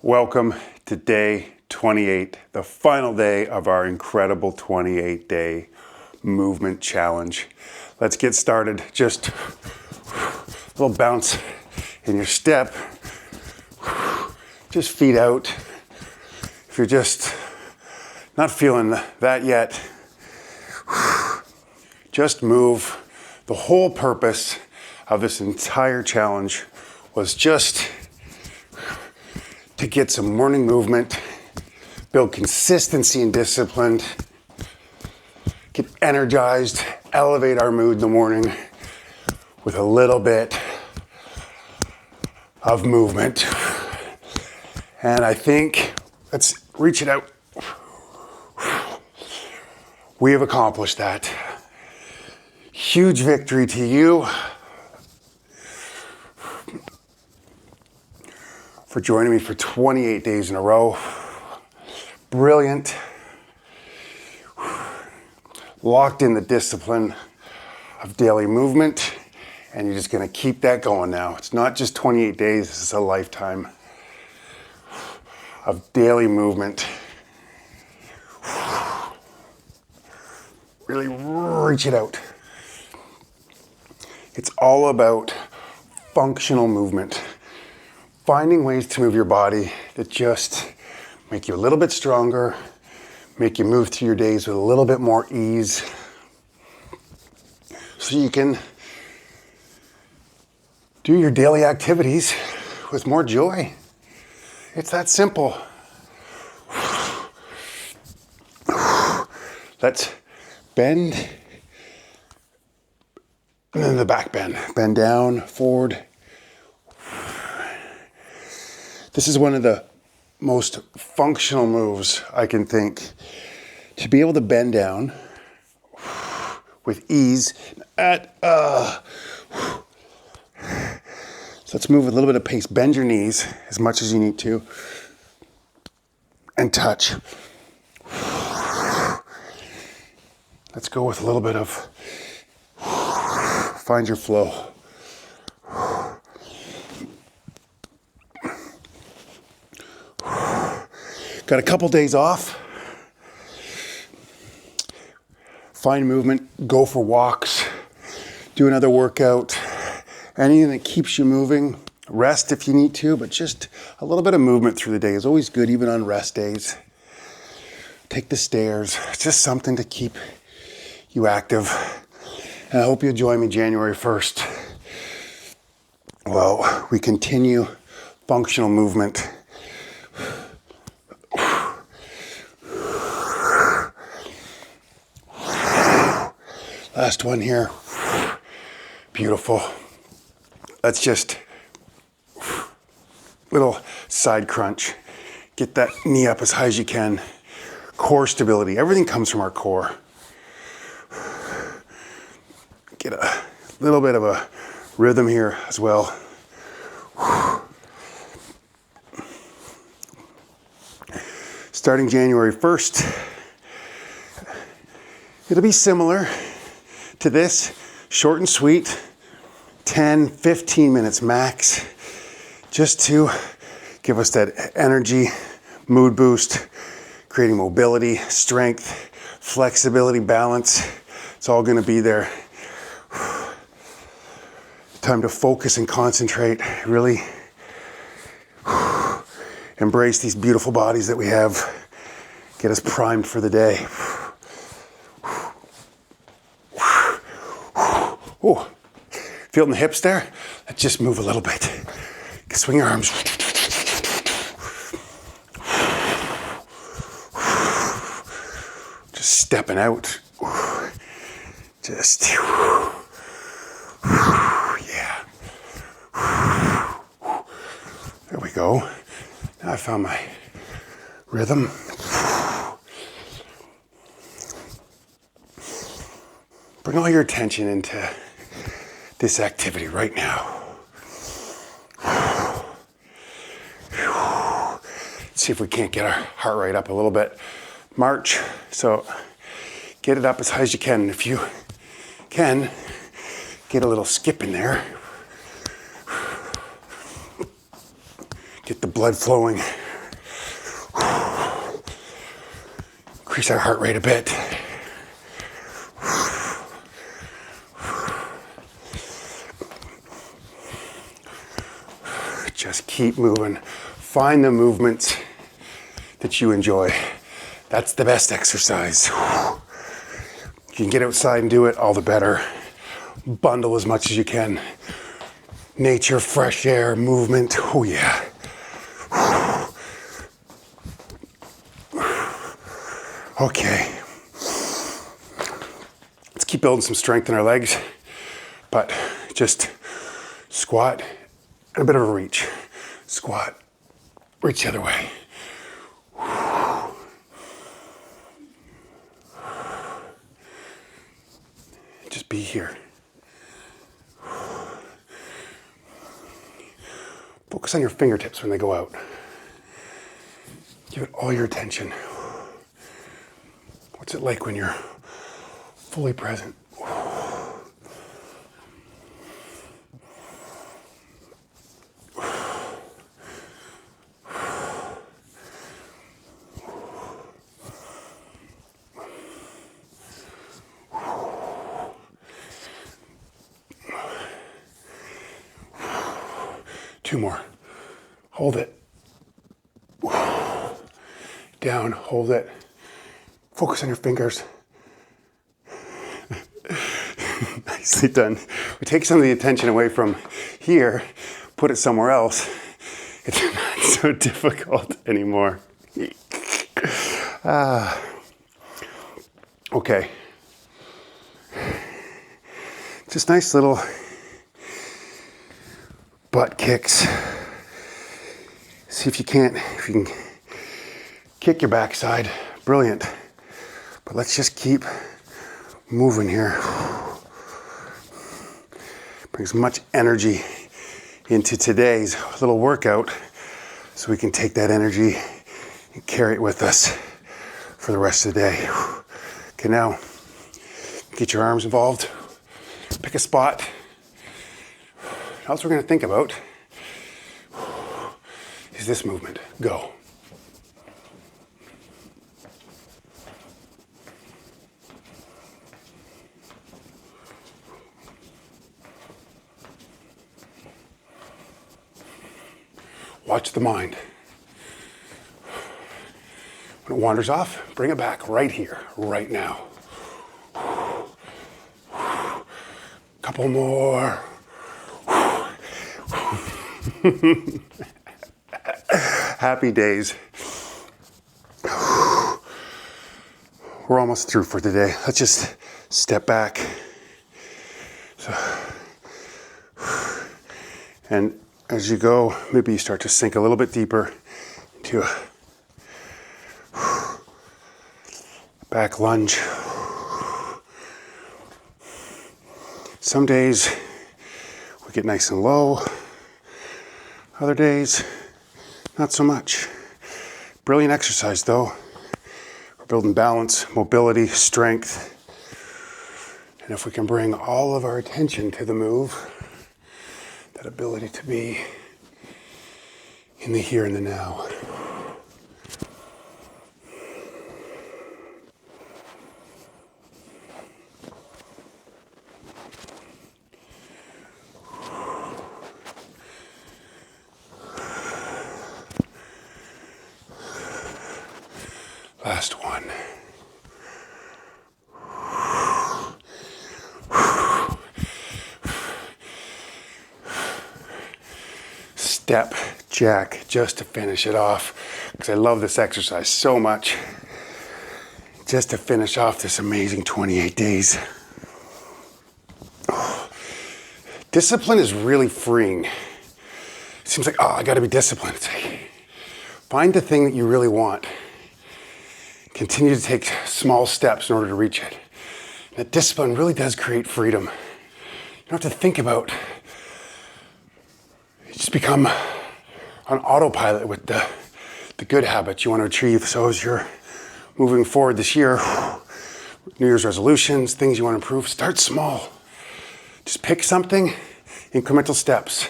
Welcome to day 28, the final day of our incredible 28-day movement challenge. Let's get started. Just a little bounce in your step. Just feet out. If you're just not feeling that yet, just move. The whole purpose of this entire challenge was just to get some morning movement, build consistency and discipline, get energized, elevate our mood in the morning with a little bit of movement. And I think, let's reach it out. We have accomplished that. Huge victory to you for joining me for 28 days in a row. Brilliant. Locked in the discipline of daily movement, and you're just gonna keep that going now. It's not just 28 days, this is a lifetime of daily movement. Really reach it out. It's all about functional movement. Finding ways to move your body that just make you a little bit stronger, make you move through your days with a little bit more ease, so you can do your daily activities with more joy. It's that simple. Let's bend, and then the back bend. Bend down, forward. This is one of the most functional moves I can think. To be able to bend down with ease. So let's move with a little bit of pace. Bend your knees as much as you need to. And touch. Let's go with a little bit of, find your flow. Got a couple days off. Find movement, go for walks, do another workout, anything that keeps you moving. Rest if you need to, but just a little bit of movement through the day is always good, even on rest days. Take the stairs. It's just something to keep you active. And I hope you'll join me January 1st. Well, we continue functional movement. Last one here. Beautiful. Let's just, little side crunch. Get that knee up as high as you can. Core stability. Everything comes from our core. Get a little bit of a rhythm here as well. Starting January 1st, it'll be similar to this, short and sweet, 10, 15 minutes max, just to give us that energy, mood boost, creating mobility, strength, flexibility, balance. It's all gonna be there. Time to focus and concentrate, really embrace these beautiful bodies that we have, get us primed for the day. Oh, feeling the hips there? Let's just move a little bit. Swing your arms. Just stepping out. Just, yeah. There we go. Now I found my rhythm. Bring all your attention into this activity right now. Let's see if we can't get our heart rate up a little bit. March, so get it up as high as you can. If you can, get a little skip in there. Get the blood flowing Increase our heart rate a bit. Just keep moving. Find the movements that you enjoy. That's the best exercise. You can get outside and do it, all the better. Bundle as much as you can. Nature, fresh air, movement. Oh yeah. Okay. Let's keep building some strength in our legs, but just squat and a bit of a reach. Squat, reach the other way. Just be here. Focus on your fingertips when they go out. Give it all your attention. What's it like when you're fully present? Two more. Hold it. Down, hold it. Focus on your fingers. Nicely done. We take some of the attention away from here, put it somewhere else. It's not so difficult anymore. Okay. Just nice little butt kicks. See if you can kick your backside. Brilliant. But let's just keep moving here. Bring as much energy into today's little workout so we can take that energy and carry it with us for the rest of the day. Okay, now get your arms involved. Pick a spot. All we're going to think about is this movement. Go. Watch the mind. When it wanders off, bring it back right here, right now. Couple more. Happy days. We're almost through for today. Let's just step back. And as you go, maybe you start to sink a little bit deeper into a back lunge. Some days we get nice and low. Other days, not so much. Brilliant exercise though. We're building balance, mobility, strength. And if we can bring all of our attention to the move, that ability to be in the here and the now. Last one. Step jack just to finish it off, because I love this exercise so much. Just to finish off this amazing 28 days. Discipline is really freeing. It seems like, I gotta be disciplined. It's like, find the thing that you really want. Continue to take small steps in order to reach it. And that discipline really does create freedom. You don't have to think about. You just become on autopilot with the good habits you want to achieve. So as you're moving forward this year, New Year's resolutions, things you want to improve, start small. Just pick something, incremental steps.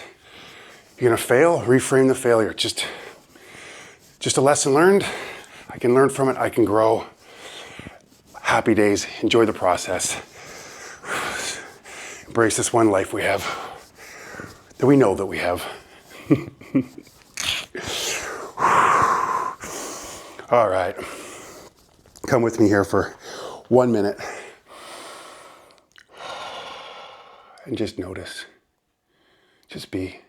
You're gonna fail, reframe the failure. Just a lesson learned. I can learn from it, I can grow. happy days. Enjoy the process. Embrace this one life we have, that we know that we have. All right. Come with me here for 1 minute. And just notice. Just be.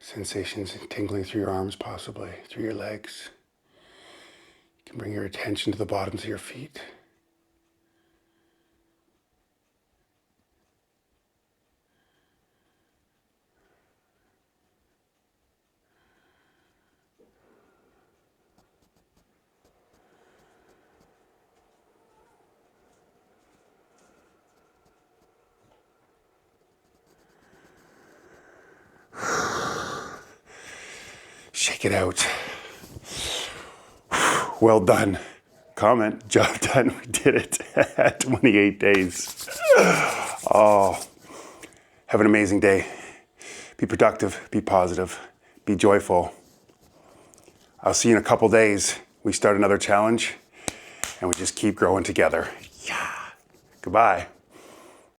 Sensations tingling through your arms, possibly, through your legs. You can bring your attention to the bottoms of your feet. Shake it out. Well done. Comment, job done. We did it. 28 days. Oh, have an amazing day. Be productive, be positive, be joyful. I'll see you in a couple days. We start another challenge and we just keep growing together. Yeah. Goodbye.